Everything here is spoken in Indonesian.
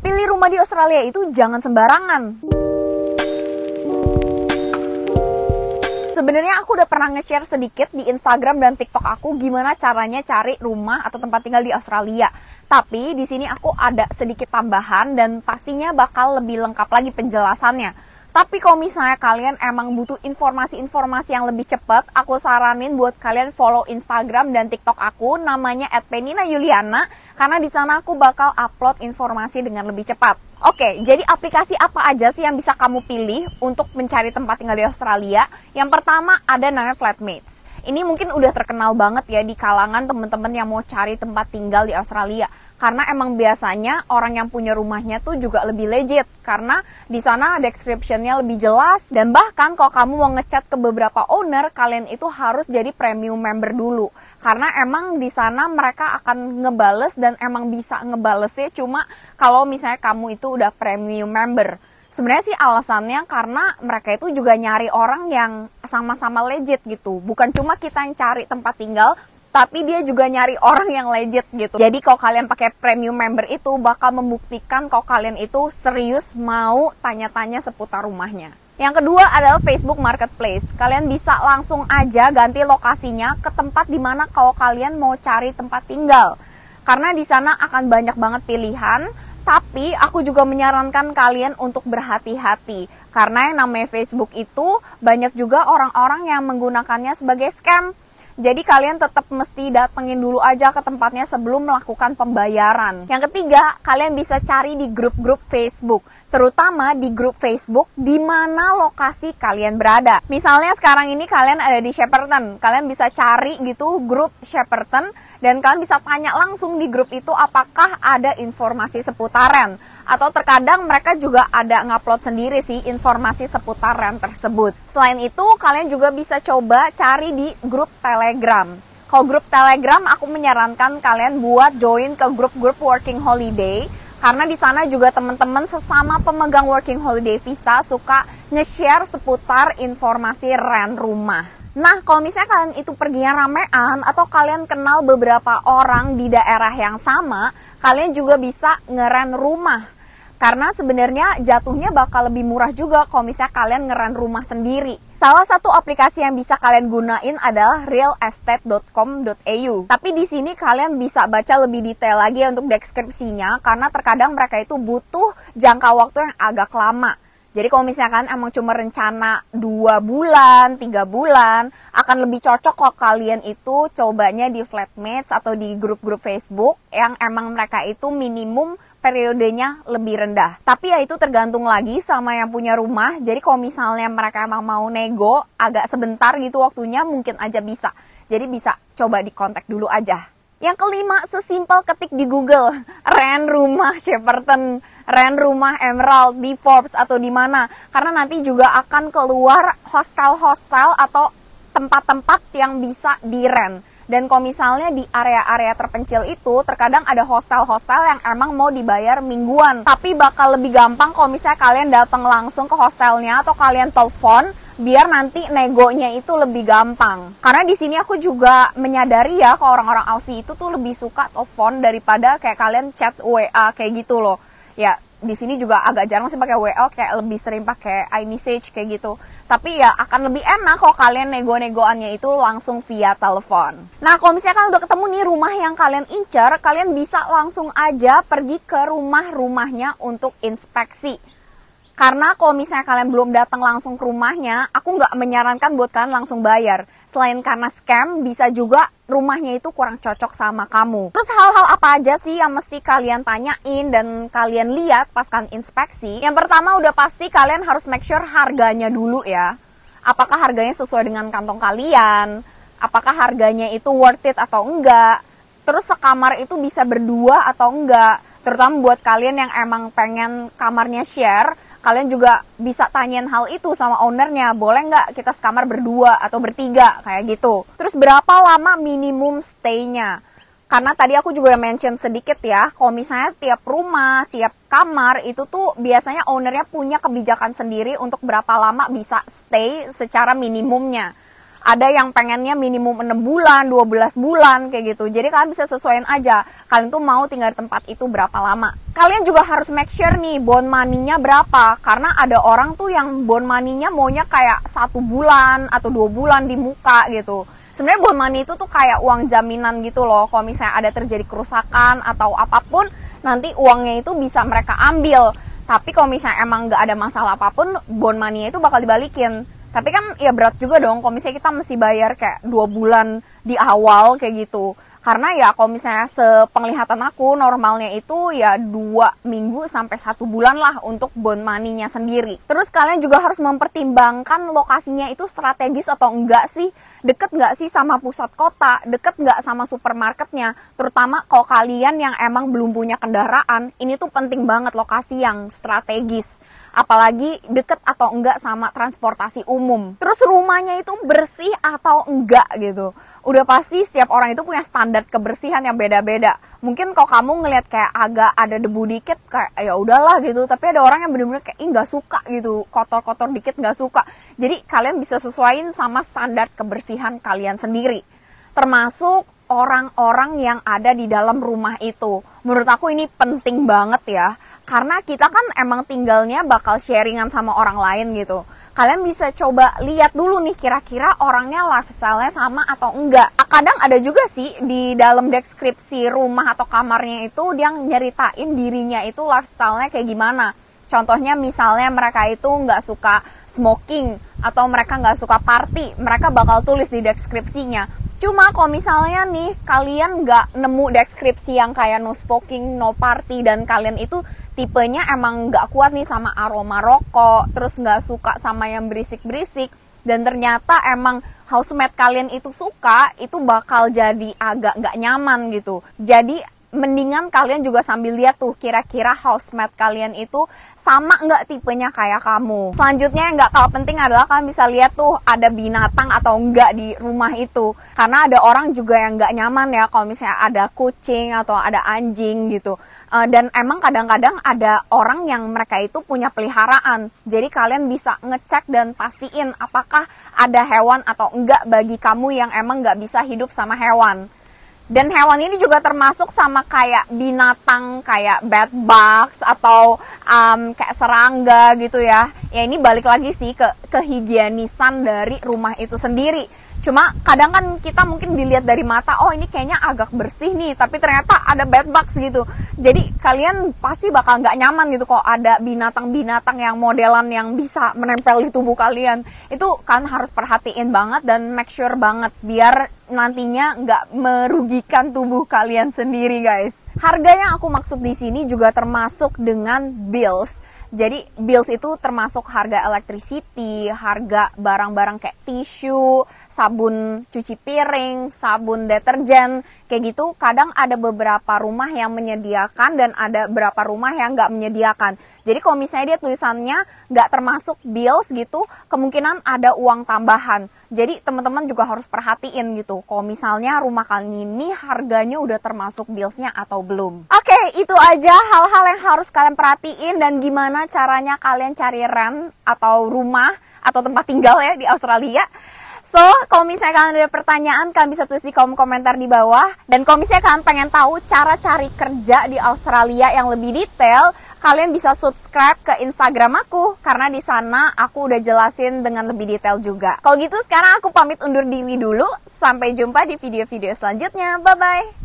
Pilih rumah di Australia itu jangan sembarangan. Sebenarnya aku udah pernah nge-share sedikit di Instagram dan TikTok aku gimana caranya cari rumah atau tempat tinggal di Australia. Tapi di sini aku ada sedikit tambahan dan pastinya bakal lebih lengkap lagi penjelasannya. Tapi kalau misalnya kalian emang butuh informasi-informasi yang lebih cepat, aku saranin buat kalian follow Instagram dan TikTok aku, namanya @peninayuliana, karena di sana aku bakal upload informasi dengan lebih cepat. Oke, jadi aplikasi apa aja sih yang bisa kamu pilih untuk mencari tempat tinggal di Australia? Yang pertama ada namanya Flatmates. Ini mungkin udah terkenal banget ya di kalangan teman-teman yang mau cari tempat tinggal di Australia. Karena emang biasanya orang yang punya rumahnya tuh juga lebih legit. Karena di sana description-nya lebih jelas. Dan bahkan kalau kamu mau ngechat ke beberapa owner, kalian itu harus jadi premium member dulu. Karena emang di sana mereka akan ngebales dan emang bisa ngebalesnya cuma kalau misalnya kamu itu udah premium member. Sebenarnya sih alasannya karena mereka itu juga nyari orang yang sama-sama legit gitu. Bukan cuma kita yang cari tempat tinggal, tapi dia juga nyari orang yang legit gitu. Jadi kalau kalian pakai premium member itu bakal membuktikan kalau kalian itu serius mau tanya-tanya seputar rumahnya. Yang kedua adalah Facebook Marketplace. Kalian bisa langsung aja ganti lokasinya ke tempat dimana kalau kalian mau cari tempat tinggal. Karena di sana akan banyak banget pilihan. Tapi aku juga menyarankan kalian untuk berhati-hati. Karena yang namanya Facebook itu banyak juga orang-orang yang menggunakannya sebagai scam. Jadi kalian tetap mesti datengin dulu aja ke tempatnya sebelum melakukan pembayaran. Yang ketiga, kalian bisa cari di grup-grup Facebook. Terutama di grup Facebook di mana lokasi kalian berada. Misalnya sekarang ini kalian ada di Shepparton. Kalian bisa cari gitu grup Shepparton dan kalian bisa tanya langsung di grup itu apakah ada informasi seputaran. Atau terkadang mereka juga ada ngupload sendiri sih informasi seputaran tersebut. Selain itu, kalian juga bisa coba cari di grup Telegram. Kalau grup Telegram, aku menyarankan kalian buat join ke grup-grup working holiday. Karena di sana juga teman-teman sesama pemegang working holiday visa suka nge-share seputar informasi rent rumah. Nah, kalau misalnya kalian itu perginya ramean atau kalian kenal beberapa orang di daerah yang sama, kalian juga bisa nge-rent rumah. Karena sebenarnya jatuhnya bakal lebih murah juga kalau misalnya kalian nge-rent rumah sendiri. Salah satu aplikasi yang bisa kalian gunain adalah realestate.com.au. Tapi di sini kalian bisa baca lebih detail lagi untuk deskripsinya karena terkadang mereka itu butuh jangka waktu yang agak lama. Jadi kalau misalkan emang cuma rencana 2 bulan, 3 bulan, akan lebih cocok kalau kalian itu cobanya di Flatmates atau di grup-grup Facebook yang emang mereka itu minimum periodenya lebih rendah. Tapi ya itu tergantung lagi sama yang punya rumah. Jadi kalau misalnya mereka emang mau nego agak sebentar gitu waktunya mungkin aja bisa. Jadi bisa coba dikontak dulu aja. Yang kelima, sesimpel ketik di Google, rent rumah Shepparton, rent rumah Emerald di Forbes atau di mana. Karena nanti juga akan keluar hostel-hostel atau tempat-tempat yang bisa di-rent. Dan kalau misalnya di area-area terpencil itu, terkadang ada hostel-hostel yang emang mau dibayar mingguan. Tapi bakal lebih gampang kalau misalnya kalian datang langsung ke hostelnya atau kalian telepon, biar nanti negonya itu lebih gampang. Karena di sini aku juga menyadari ya, kalau orang-orang Aussie itu tuh lebih suka telepon daripada kayak kalian chat WA kayak gitu loh. Ya, di sini juga agak jarang sih pakai WA, kayak lebih sering pakai iMessage kayak gitu. Tapi ya akan lebih enak kalau kalian nego-negoannya itu langsung via telepon. Nah, kalau misalnya kalian udah ketemu nih rumah yang kalian incer, kalian bisa langsung aja pergi ke rumah-rumahnya untuk inspeksi. Karena kalau misalnya kalian belum datang langsung ke rumahnya, aku nggak menyarankan buat kalian langsung bayar. Selain karena scam, bisa juga rumahnya itu kurang cocok sama kamu. Terus hal-hal apa aja sih yang mesti kalian tanyain dan kalian lihat pas kalian inspeksi? Yang pertama udah pasti kalian harus make sure harganya dulu ya. Apakah harganya sesuai dengan kantong kalian? Apakah harganya itu worth it atau enggak? Terus sekamar itu bisa berdua atau enggak? Terutama buat kalian yang emang pengen kamarnya share, kalian juga bisa tanyain hal itu sama ownernya. Boleh nggak kita sekamar berdua atau bertiga, kayak gitu. Terus berapa lama minimum stay-nya? Karena tadi aku juga mention sedikit ya, kalau misalnya tiap rumah, tiap kamar itu tuh biasanya ownernya punya kebijakan sendiri untuk berapa lama bisa stay secara minimumnya. ada yang pengennya minimum 6 bulan, 12 bulan kayak gitu. Jadi kalian bisa sesuaiin aja, kalian tuh mau tinggal di tempat itu berapa lama. Kalian juga harus make sure nih bond money-nya berapa, karena ada orang tuh yang bond money-nya maunya kayak 1 bulan atau 2 bulan di muka gitu. Sebenarnya bond money itu tuh kayak uang jaminan gitu loh, kalau misalnya ada terjadi kerusakan atau apapun, nanti uangnya itu bisa mereka ambil. Tapi kalau misalnya emang nggak ada masalah apapun, bond money itu bakal dibalikin. Tapi kan ya berat juga dong kalau misalnya kita mesti bayar kayak 2 bulan di awal kayak gitu. Karena ya kalau misalnya sepenglihatan aku normalnya itu ya 2 minggu sampai 1 bulan lah untuk bond money-nya sendiri. Terus kalian juga harus mempertimbangkan lokasinya itu strategis atau enggak sih. Deket nggak sih sama pusat kota, deket nggak sama supermarketnya. Terutama kalau kalian yang emang belum punya kendaraan, ini tuh penting banget lokasi yang strategis. Apalagi deket atau enggak sama transportasi umum. Terus rumahnya itu bersih atau enggak gitu. Udah pasti setiap orang itu punya standar kebersihan yang beda-beda. Mungkin kalau kamu ngelihat kayak agak ada debu dikit, kayak ya udahlah gitu. Tapi ada orang yang bener-bener kayak nggak suka gitu, kotor-kotor dikit nggak suka. Jadi kalian bisa sesuaiin sama standar kebersihan kalian sendiri. Termasuk orang-orang yang ada di dalam rumah itu. Menurut aku ini penting banget ya. Karena kita kan emang tinggalnya bakal sharingan sama orang lain gitu. Kalian bisa coba lihat dulu nih kira-kira orangnya lifestyle-nya sama atau enggak. Kadang ada juga sih di dalam deskripsi rumah atau kamarnya itu dia nyeritain dirinya itu lifestyle-nya kayak gimana. Contohnya misalnya mereka itu nggak suka smoking atau mereka nggak suka party, mereka bakal tulis di deskripsinya. Cuma kalau misalnya nih kalian nggak nemu deskripsi yang kayak no smoking, no party, dan kalian itu tipenya emang nggak kuat nih sama aroma rokok, terus nggak suka sama yang berisik-berisik, dan ternyata emang housemate kalian itu suka, itu bakal jadi agak nggak nyaman gitu. Jadi mendingan kalian juga sambil lihat tuh kira-kira housemate kalian itu sama nggak tipenya kayak kamu. Selanjutnya yang nggak kalah penting adalah kalian bisa lihat tuh ada binatang atau enggak di rumah itu. Karena ada orang juga yang nggak nyaman ya kalau misalnya ada kucing atau ada anjing gitu. Dan emang kadang-kadang ada orang yang mereka itu punya peliharaan. Jadi kalian bisa ngecek dan pastiin apakah ada hewan atau enggak bagi kamu yang emang nggak bisa hidup sama hewan. Dan hewan ini juga termasuk sama kayak binatang kayak bed bugs atau kayak serangga gitu ya. Ya ini balik lagi sih ke kehigienisan dari rumah itu sendiri. Cuma kadang kan kita mungkin dilihat dari mata, oh ini kayaknya agak bersih nih, tapi ternyata ada bed bugs gitu. Jadi kalian pasti bakal nggak nyaman gitu kalau ada binatang-binatang yang modelan yang bisa menempel di tubuh kalian. Itu kan harus perhatiin banget dan make sure banget biar nantinya nggak merugikan tubuh kalian sendiri guys. Harga yang aku maksud di sini juga termasuk dengan bills. Jadi bills itu termasuk harga electricity, harga barang-barang kayak tisu, sabun cuci piring, sabun deterjen, kayak gitu. Kadang ada beberapa rumah yang menyediakan dan ada beberapa rumah yang nggak menyediakan. Jadi kalau misalnya dia tulisannya nggak termasuk bills gitu, kemungkinan ada uang tambahan. Jadi teman-teman juga harus perhatiin gitu. Kalau misalnya rumah kalian ini harganya udah termasuk billsnya atau belum. Oke, itu aja hal-hal yang harus kalian perhatiin dan gimana caranya kalian cari rent atau rumah atau tempat tinggal ya di Australia. So, kalau misalnya kalian ada pertanyaan, kalian bisa tulis di kolom komentar di bawah. Dan kalau misalnya kalian pengen tahu cara cari kerja di Australia yang lebih detail, kalian bisa subscribe ke Instagram aku. Karena di sana aku udah jelasin dengan lebih detail juga. Kalau gitu sekarang aku pamit undur diri dulu. Sampai jumpa di video-video selanjutnya. Bye-bye!